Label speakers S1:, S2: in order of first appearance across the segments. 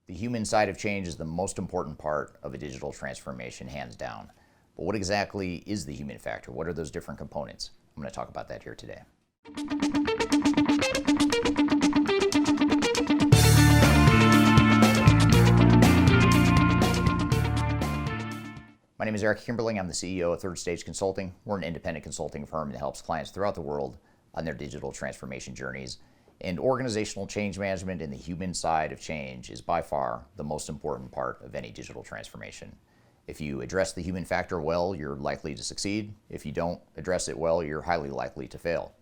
S1: The human side of change is the most important part of a digital transformation, hands down. But what exactly is the human factor? What are those different components? I'm going to talk about that here today. My name is Eric Kimberling. I'm the CEO of Third Stage Consulting. We're an independent consulting firm that helps clients throughout the world on their digital transformation journeys. And organizational change management and the human side of change is by far the most important part of any digital transformation. If you address the human factor well, you're likely to succeed. If you don't address it well, you're highly likely to fail.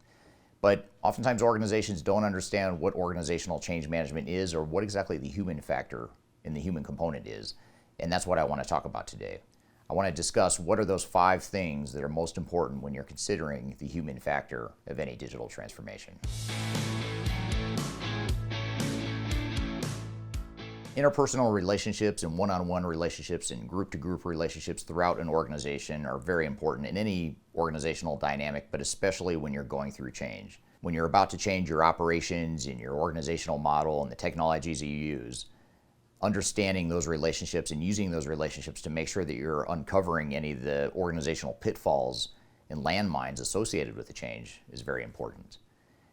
S1: But oftentimes organizations don't understand what organizational change management is or what exactly the human factor and the human component is. And that's what I want to talk about today. I want to discuss what are those 5 things that are most important when you're considering the human factor of any digital transformation. Interpersonal relationships and one-on-one relationships and group-to-group relationships throughout an organization are very important in any organizational dynamic, but especially when you're going through change. When you're about to change your operations and your organizational model and the technologies that you use, understanding those relationships and using those relationships to make sure that you're uncovering any of the organizational pitfalls and landmines associated with the change is very important.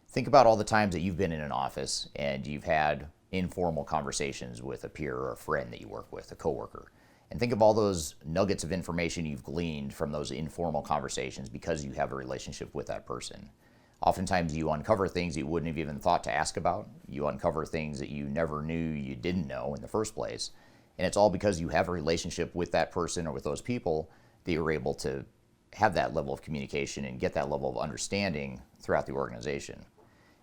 S1: Think about all the times that you've been in an office and you've had informal conversations with a peer or a friend that you work with, a coworker. And think of all those nuggets of information you've gleaned from those informal conversations because you have a relationship with that person. Oftentimes you uncover things you wouldn't have even thought to ask about. You uncover things that you never knew you didn't know in the first place. And it's all because you have a relationship with that person or with those people that you're able to have that level of communication and get that level of understanding throughout the organization.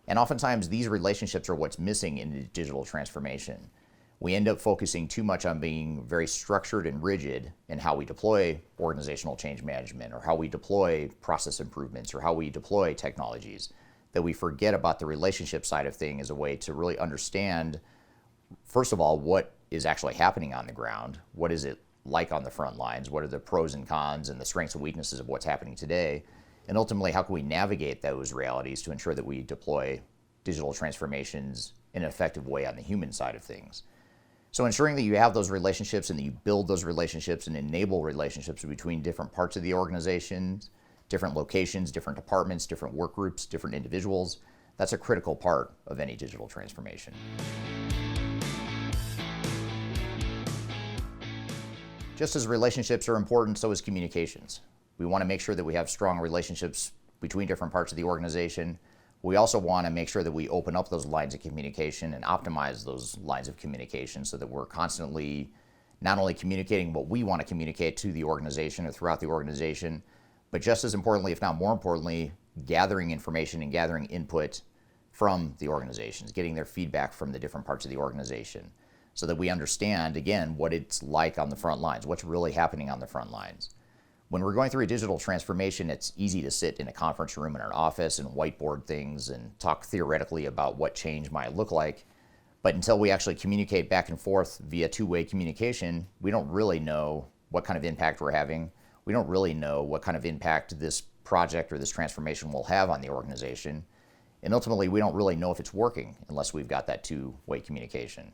S1: And oftentimes these relationships are what's missing in the digital transformation. We end up focusing too much on being very structured and rigid in how we deploy organizational change management or how we deploy process improvements or how we deploy technologies, that we forget about the relationship side of things as a way to really understand, first of all, what is actually happening on the ground, what is it like on the front lines, what are the pros and cons and the strengths and weaknesses of what's happening today, and ultimately how can we navigate those realities to ensure that we deploy digital transformations in an effective way on the human side of things. So ensuring that you have those relationships and that you build those relationships and enable relationships between different parts of the organization, different locations, different departments, different work groups, different individuals, that's a critical part of any digital transformation. Just as relationships are important, so is communications. We want to make sure that we have strong relationships between different parts of the organization. We also want to make sure that we open up those lines of communication and optimize those lines of communication so that we're constantly not only communicating what we want to communicate to the organization or throughout the organization, but just as importantly, if not more importantly, gathering information and gathering input from the organizations, getting their feedback from the different parts of the organization so that we understand, again, what it's like on the front lines, what's really happening on the front lines. When we're going through a digital transformation, it's easy to sit in a conference room in an office and whiteboard things and talk theoretically about what change might look like. But until we actually communicate back and forth via two-way communication, we don't really know what kind of impact we're having. We don't really know what kind of impact this project or this transformation will have on the organization. And ultimately, we don't really know if it's working unless we've got that two-way communication.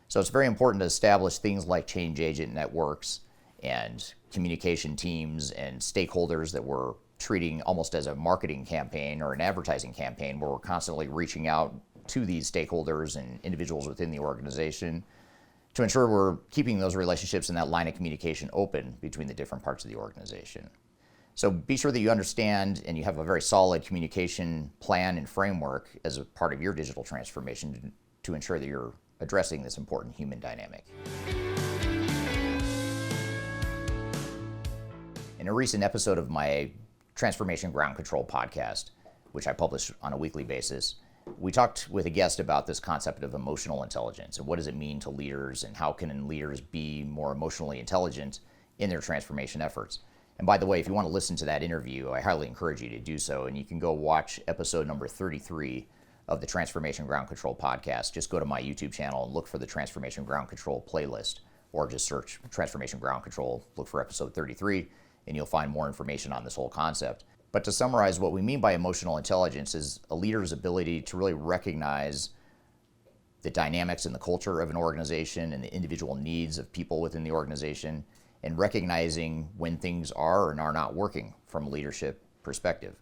S1: So it's very important to establish things like change agent networks and communication teams and stakeholders that we're treating almost as a marketing campaign or an advertising campaign where we're constantly reaching out to these stakeholders and individuals within the organization to ensure we're keeping those relationships and that line of communication open between the different parts of the organization. So be sure that you understand and you have a very solid communication plan and framework as a part of your digital transformation to ensure that you're addressing this important human dynamic. In a recent episode of my Transformation Ground Control podcast, which I publish on a weekly basis, we talked with a guest about this concept of emotional intelligence and what does it mean to leaders and how can leaders be more emotionally intelligent in their transformation efforts. And by the way, if you want to listen to that interview, I highly encourage you to do so, and you can go watch episode number 33 of the Transformation Ground Control podcast. Just go to my YouTube channel and look for the Transformation Ground Control playlist, or just search Transformation Ground Control, look for episode 33, and you'll find more information on this whole concept. But to summarize, what we mean by emotional intelligence is a leader's ability to really recognize the dynamics and the culture of an organization and the individual needs of people within the organization, and recognizing when things are and are not working from a leadership perspective.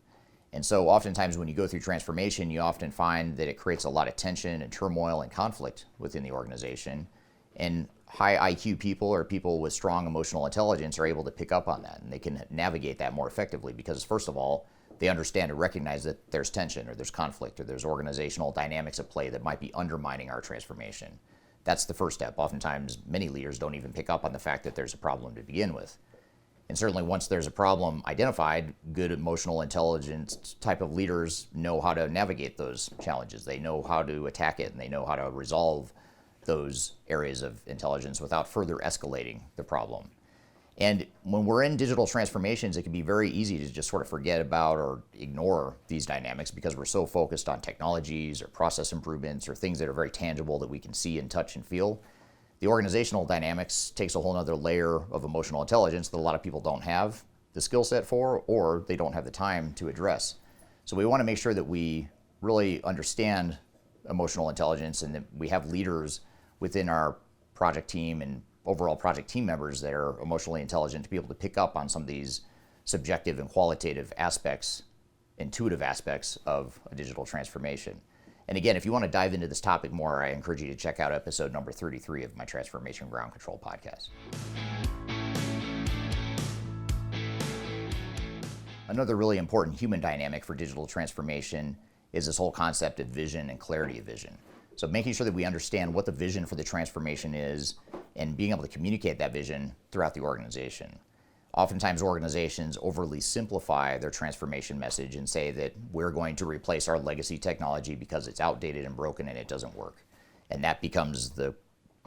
S1: And so oftentimes when you go through transformation, you often find that it creates a lot of tension and turmoil and conflict within the organization. And high IQ people or people with strong emotional intelligence are able to pick up on that, and they can navigate that more effectively because, first of all, they understand and recognize that there's tension or there's conflict or there's organizational dynamics at play that might be undermining our transformation. That's the first step. Oftentimes, many leaders don't even pick up on the fact that there's a problem to begin with. And certainly once there's a problem identified, good emotional intelligence type of leaders know how to navigate those challenges. They know how to attack it, and they know how to resolve those areas of intelligence without further escalating the problem. And when we're in digital transformations, it can be very easy to just sort of forget about or ignore these dynamics because we're so focused on technologies or process improvements or things that are very tangible that we can see and touch and feel. The organizational dynamics takes a whole other layer of emotional intelligence that a lot of people don't have the skill set for, or they don't have the time to address. So we want to make sure that we really understand emotional intelligence and that we have leaders within our project team and overall project team members that are emotionally intelligent to be able to pick up on some of these subjective and qualitative aspects, intuitive aspects of a digital transformation. And again, if you want to dive into this topic more, I encourage you to check out episode number 33 of my Transformation Ground Control podcast. Another really important human dynamic for digital transformation is this whole concept of vision and clarity of vision. So making sure that we understand what the vision for the transformation is and being able to communicate that vision throughout the organization. Oftentimes organizations overly simplify their transformation message and say that we're going to replace our legacy technology because it's outdated and broken and it doesn't work. And that becomes the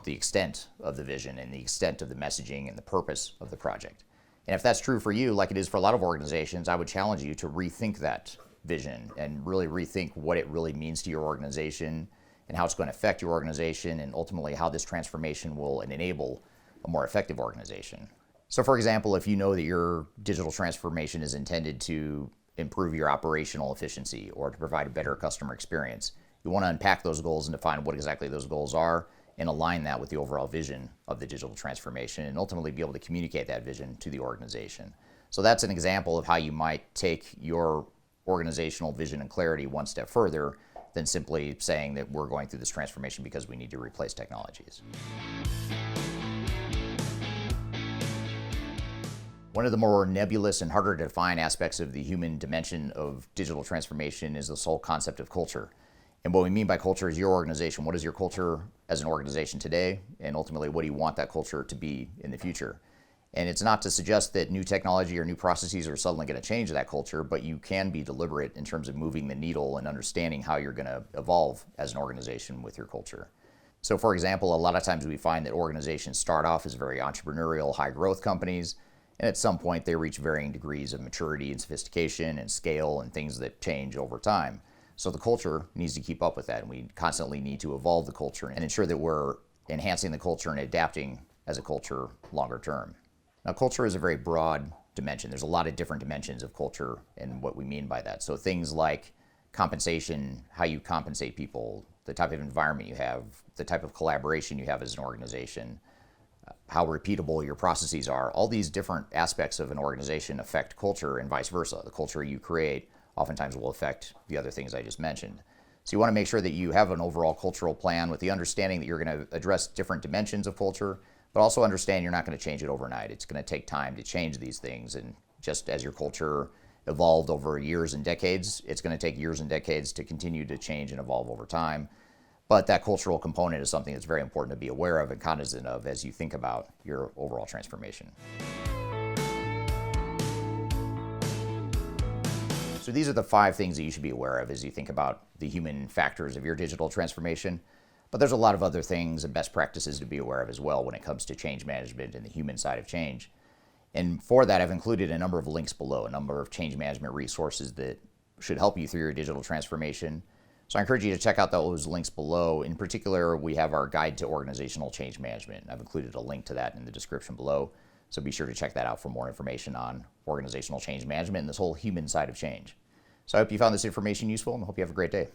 S1: extent of the vision and the extent of the messaging and the purpose of the project. And if that's true for you, like it is for a lot of organizations, I would challenge you to rethink that vision and really rethink what it really means to your organization and how it's going to affect your organization and ultimately how this transformation will enable a more effective organization. So for example, if you know that your digital transformation is intended to improve your operational efficiency or to provide a better customer experience, you want to unpack those goals and define what exactly those goals are and align that with the overall vision of the digital transformation and ultimately be able to communicate that vision to the organization. So that's an example of how you might take your organizational vision and clarity one step further than simply saying that we're going through this transformation because we need to replace technologies. One of the more nebulous and harder to define aspects of the human dimension of digital transformation is this whole concept of culture. And what we mean by culture is your organization. What is your culture as an organization today? And ultimately, what do you want that culture to be in the future? And it's not to suggest that new technology or new processes are suddenly going to change that culture, but you can be deliberate in terms of moving the needle and understanding how you're going to evolve as an organization with your culture. So for example, a lot of times we find that organizations start off as very entrepreneurial, high growth companies, and at some point they reach varying degrees of maturity and sophistication and scale and things that change over time. So the culture needs to keep up with that, and we constantly need to evolve the culture and ensure that we're enhancing the culture and adapting as a culture longer term. Now, culture is a very broad dimension. There's a lot of different dimensions of culture and what we mean by that. So things like compensation, how you compensate people, the type of environment you have, the type of collaboration you have as an organization, how repeatable your processes are. All these different aspects of an organization affect culture and vice versa. The culture you create oftentimes will affect the other things I just mentioned. So you want to make sure that you have an overall cultural plan with the understanding that you're going to address different dimensions of culture, but also understand you're not going to change it overnight. It's going to take time to change these things. And just as your culture evolved over years and decades, it's going to take years and decades to continue to change and evolve over time. But that cultural component is something that's very important to be aware of and cognizant of as you think about your overall transformation. So these are the 5 things that you should be aware of as you think about the human factors of your digital transformation. But there's a lot of other things and best practices to be aware of as well when it comes to change management and the human side of change. And for that, I've included a number of links below, a number of change management resources that should help you through your digital transformation. So I encourage you to check out those links below. In particular, we have our guide to organizational change management. I've included a link to that in the description below. So be sure to check that out for more information on organizational change management and this whole human side of change. So I hope you found this information useful and I hope you have a great day.